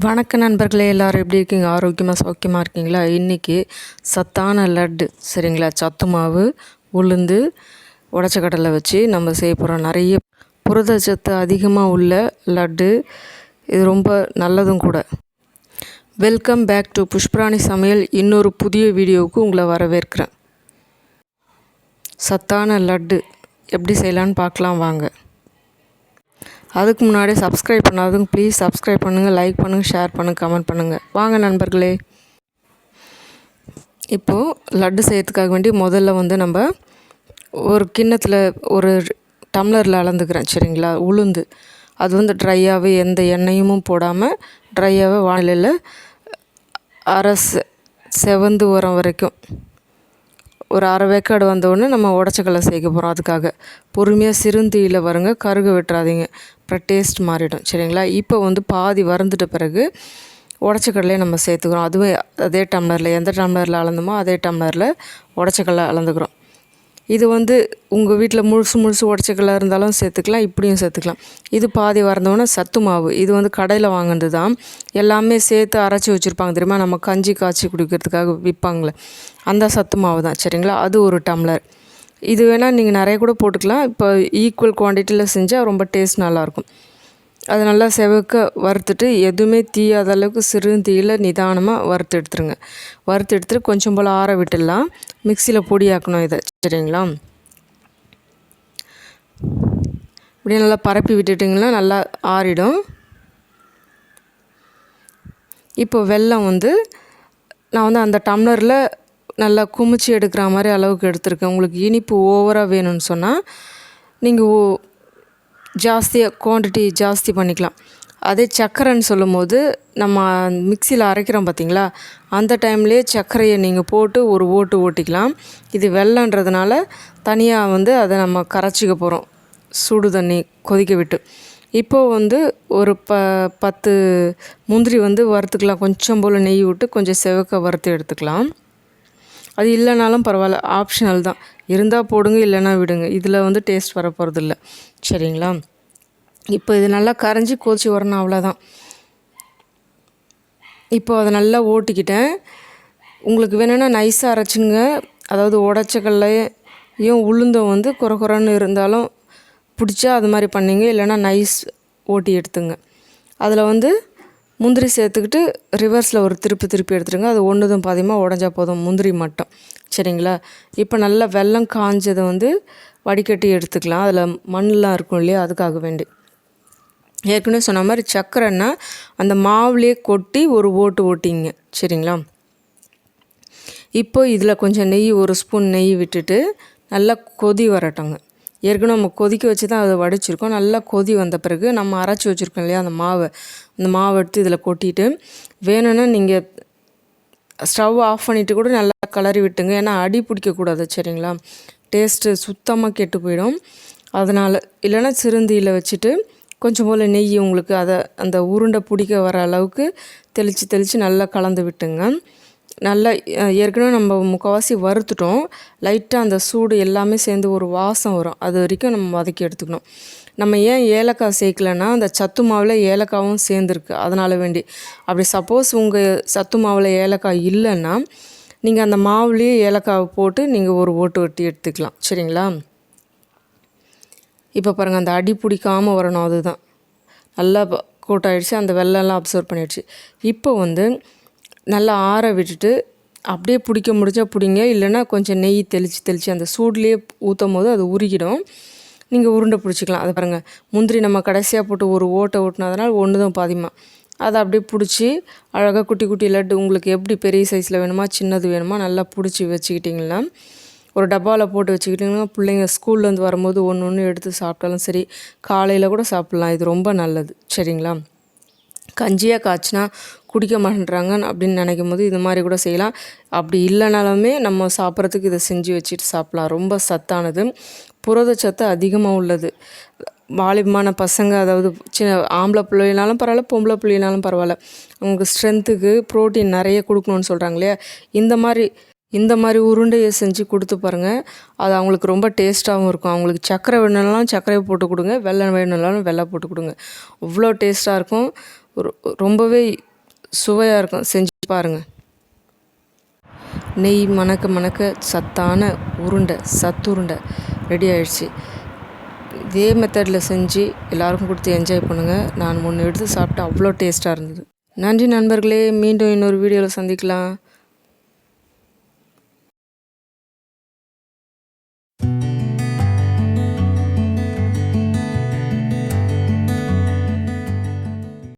வணக்க நண்பர்களே, எல்லோரும் எப்படி இருக்கீங்க? ஆரோக்கியமாக சௌக்கியமாக இருக்கீங்களா? இன்றைக்கி சத்தான லட்டு சரிங்களா, சத்து மாவு, உளுந்து, உடச்ச கடலை வச்சு நம்ம செய்ய போகிறோம். நிறைய புரதச்சத்து அதிகமாக உள்ள லட்டு. இது ரொம்ப நல்லதும் கூட. வெல்கம் பேக் டு புஷ்பராணி சமையல். இன்னொரு புதிய வீடியோவுக்கு உங்களை வரவேற்கிறேன். சத்தான லட்டு எப்படி செய்யலான்னு பார்க்கலாம் வாங்க. அதுக்கு முன்னாடி சப்ஸ்கிரைப் பண்ணாதவங்க ப்ளீஸ் சப்ஸ்கிரைப் பண்ணுங்கள், லைக் பண்ணுங்கள், ஷேர் பண்ணுங்கள், கமெண்ட் பண்ணுங்கள். வாங்க நண்பர்களே. இப்போது லட்டு செய்யறதுக்காக வேண்டி முதல்ல நம்ம ஒரு கிண்ணத்தில் ஒரு டம்ளரில் அளந்துக்கிறேன் சரிங்களா. உளுந்து அது ட்ரையாகவே எந்த எண்ணெயும் போடாமல் ட்ரையாகவே வானிலையில் அரை செவந்து வரம் வரைக்கும் ஒரு அரை வேக்காடு வந்தோடனே நம்ம உடச்சக்கடலை சேர்க்க போகிறோம். அதுக்காக பொறுமையாக சிறுந்தீயில் வருங்க, கருக விட்டுறாதீங்க, அப்புறம் டேஸ்ட் மாறிடும் சரிங்களா. இப்போ பாதி வறந்துட்ட பிறகு உடச்சக்கடலையை நம்ம சேர்த்துக்கிறோம். அதுவே அதே டம்ளரில் எந்த டம்ளரில் அளந்தோமோ அதே டம்ளரில் உடச்சக்கடலை அளந்துக்கிறோம். இது உங்கள் வீட்டில் முழுசு உடச்சக்கடலை இருந்தாலும் சேர்த்துக்கலாம், இப்படியும் சேர்த்துக்கலாம். இது பாதி வறந்தோடனே சத்து மாவு. இது கடையில் வாங்கினது தான், எல்லாமே சேர்த்து அரைச்சி வச்சுருப்பாங்க தெரியுமா, நம்ம கஞ்சி காய்ச்சி குடிக்கிறதுக்காக விற்பாங்களே, அந்த சத்து மாவு தான் சரிங்களா. அது ஒரு டம்ளர். இது வேணால் நீங்கள் நிறைய கூட போட்டுக்கலாம். இப்போ ஈக்குவல் குவான்டிட்டியில் செஞ்சால் ரொம்ப டேஸ்ட் நல்லாயிருக்கும். அது நல்லா செவக்க வறுத்துட்டு எதுவுமே தீயாத அளவுக்கு சிறு தீயில் நிதானமாக வறுத்து எடுத்துருங்க. வறுத்து எடுத்துட்டு கொஞ்சம் போல் ஆற விட்டுடலாம். மிக்சியில் பொடியாக்கணும் இதை சரிங்களா. இப்படியே நல்லா பரப்பி விட்டுட்டிங்கன்னா நல்லா ஆறிடும். இப்போ வெல்லம் நான் அந்த டம்ளரில் நல்லா குமிச்சு எடுக்கிற மாதிரி அளவுக்கு எடுத்துருக்கேன். உங்களுக்கு இனிப்பு ஓவராக வேணும்னு சொன்னால் நீங்கள் ஜாஸ்தியாக குவான்டிட்டி ஜாஸ்தி பண்ணிக்கலாம். அதே சர்க்கரைன்னு சொல்லும் போது நம்ம மிக்சியில் அரைக்கிறோம் பார்த்திங்களா, அந்த டைம்லேயே சர்க்கரையை நீங்கள் போட்டு ஒரு ஓட்டிக்கலாம். இது வெல்லன்றதுனால தனியாக அதை நம்ம கரைச்சிக்க போகிறோம் சுடு தண்ணி கொதிக்க விட்டு. இப்போது ஒரு 10 முந்திரி வறுத்துக்கலாம். கொஞ்சம் போல் நெய் விட்டு கொஞ்சம் செவக்க வறுத்து எடுத்துக்கலாம். அது இல்லைனாலும் பரவாயில்ல, ஆப்ஷனல் தான். இருந்தால் போடுங்க, இல்லைன்னா விடுங்க. இதில் டேஸ்ட் வர போகிறதில்ல சரிங்களா. இப்போ இது நல்லா கரைஞ்சி கொதிச்சு வரணும், அவ்வளோதான். இப்போ அதை நல்லா ஓட்டிக்கிட்டேன். உங்களுக்கு வேணும்னா நைஸாக அரைச்சிங்க. அதாவது உடச்சக்கல்லையும் உளுந்தும் குறன்னு இருந்தாலும் பிடிச்சா அது மாதிரி பண்ணிங்க, இல்லைன்னா நைஸ் ஓட்டி எடுத்துங்க. அதில் முந்திரி சேர்த்துக்கிட்டு ரிவர்ஸில் ஒரு திருப்பி எடுத்துருங்க. அது ஒன்றுதும் பாதியமாக உடஞ்சா போதும், முந்திரி மட்டும் சரிங்களா. இப்போ நல்லா வெல்லம் காஞ்சதை வடிகட்டி எடுத்துக்கலாம். அதில் மண்ணெலாம் இருக்கும் இல்லையா, அதுக்காக வேண்டி. ஏற்கனவே சொன்ன மாதிரி சர்க்கரைன்னா அந்த மாவுலேயே கொட்டி ஒரு ஓட்டிங்க சரிங்களா. இப்போ இதில் கொஞ்சம் நெய், ஒரு ஸ்பூன் நெய் விட்டுட்டு நல்லா கொதி வரட்டோங்க. ஏற்கனவே நம்ம கொதிக்க வச்சு தான் அதை வடிச்சிருக்கோம். நல்லா கொதி வந்த பிறகு நம்ம அரைச்சி வச்சுருக்கோம் இல்லையா அந்த மாவை எடுத்து இதில் கொட்டிட்டு, வேணும்னா நீங்கள் ஸ்டவ் ஆஃப் பண்ணிவிட்டு கூட நல்லா கிளறி விட்டுங்க. ஏன்னா அடி பிடிக்கக்கூடாது சரிங்களா, டேஸ்ட்டு சுத்தமாக கெட்டு போயிடும். அதனால் இல்லைன்னா சிறுந்தியில் வச்சுட்டு கொஞ்சம் போல் நெய் உங்களுக்கு அதை அந்த உருண்டை பிடிக்க வர அளவுக்கு தெளித்து நல்லா கலந்து விட்டுங்க. நல்லா ஏற்கனவே நம்ம முக்கால்வாசி வறுத்துட்டோம். லைட்டாக அந்த சூடு எல்லாமே சேர்ந்து ஒரு வாசம் வரும், அது வரைக்கும் நம்ம வதக்கி எடுத்துக்கணும். நம்ம ஏன் ஏலக்காய் சேர்க்கலைன்னா அந்த சத்து மாவில் ஏலக்காவும் சேர்ந்துருக்கு, அதனால் வேண்டி. அப்படி சப்போஸ் உங்கள் சத்து மாவில் ஏலக்காய் இல்லைன்னா நீங்கள் அந்த மாவுலேயே ஏலக்காவை போட்டு நீங்கள் ஒரு ஓட்டி எடுத்துக்கலாம் சரிங்களா. இப்போ பாருங்கள், அந்த அடி பிடிக்காமல் வரணும், அதுதான். நல்லா கோட்டாயிடுச்சு, அந்த வெள்ளம்லாம் அப்சர்வ் பண்ணிடுச்சு. இப்போ நல்லா ஆற விட்டுட்டு அப்படியே பிடிக்க முடிஞ்சால் பிடிங்க, இல்லைன்னா கொஞ்சம் நெய் தெளித்து அந்த சூட்லேயே ஊற்றும் போது அது உருகிடும். நீங்கள் உருண்டை பிடிச்சிக்கலாம். அதை பாருங்கள், முந்திரி நம்ம கடைசியாக போட்டு ஒரு ஓட்டினதுனால ஒன்றுதான் பாதிமா. அதை அப்படியே பிடிச்சி அழகாக குட்டி லட்டு உங்களுக்கு எப்படி பெரிய சைஸில் வேணுமா சின்னது வேணுமா நல்லா பிடிச்சி வச்சுக்கிட்டிங்கன்னா ஒரு டப்பாவில் போட்டு வச்சுக்கிட்டிங்கன்னா பிள்ளைங்க ஸ்கூல்லேருந்து வரும்போது ஒன்று எடுத்து சாப்பிட்டாலும் சரி, காலையில் கூட சாப்பிட்லாம். இது ரொம்ப நல்லது சரிங்களா. கஞ்சியாக காய்ச்சினா குடிக்க மாட்டேன்றாங்க அப்படின்னு நினைக்கும் போது இது மாதிரி கூட செய்யலாம். அப்படி இல்லைனாலுமே நம்ம சாப்பிட்றதுக்கு இதை செஞ்சு வச்சுட்டு சாப்பிட்லாம். ரொம்ப சத்தானது, புரதச்சத்து அதிகமாக உள்ளது. வாலிபமான பசங்க, அதாவது சின்ன ஆம்பளை பிள்ளைனாலும் பரவாயில்ல, பொம்பளை பிள்ளைனாலும் பரவாயில்ல, அவங்களுக்கு ஸ்ட்ரென்த்துக்கு ப்ரோட்டீன் நிறைய கொடுக்கணுன்னு சொல்கிறாங்க இல்லையா, இந்த மாதிரி உருண்டையை செஞ்சு கொடுத்து பாருங்கள். அது அவங்களுக்கு ரொம்ப டேஸ்ட்டாகவும் இருக்கும். அவங்களுக்கு சர்க்கரை வேணும்னாலும் சர்க்கரையை போட்டு கொடுங்க, வெல்லம் வேணும்னாலும் வெல்லம் போட்டு கொடுங்க. அவ்வளோ டேஸ்ட்டாக இருக்கும். ரொம்பவே சுவையாக இருக்கும். செஞ்சு பாருங்கள். நெய் மணக்க மணக்க சத்தான சத்துருண்டை ரெடி ஆயிடுச்சு. இதே மெத்தடில் செஞ்சு எல்லாருக்கும் கொடுத்து என்ஜாய் பண்ணுங்கள். நான் 3 எடுத்து சாப்பிட்டு அவ்வளோ டேஸ்ட்டாக இருந்தது. நன்றி நண்பர்களே. மீண்டும் இன்னொரு வீடியோவில் சந்திக்கலாம்.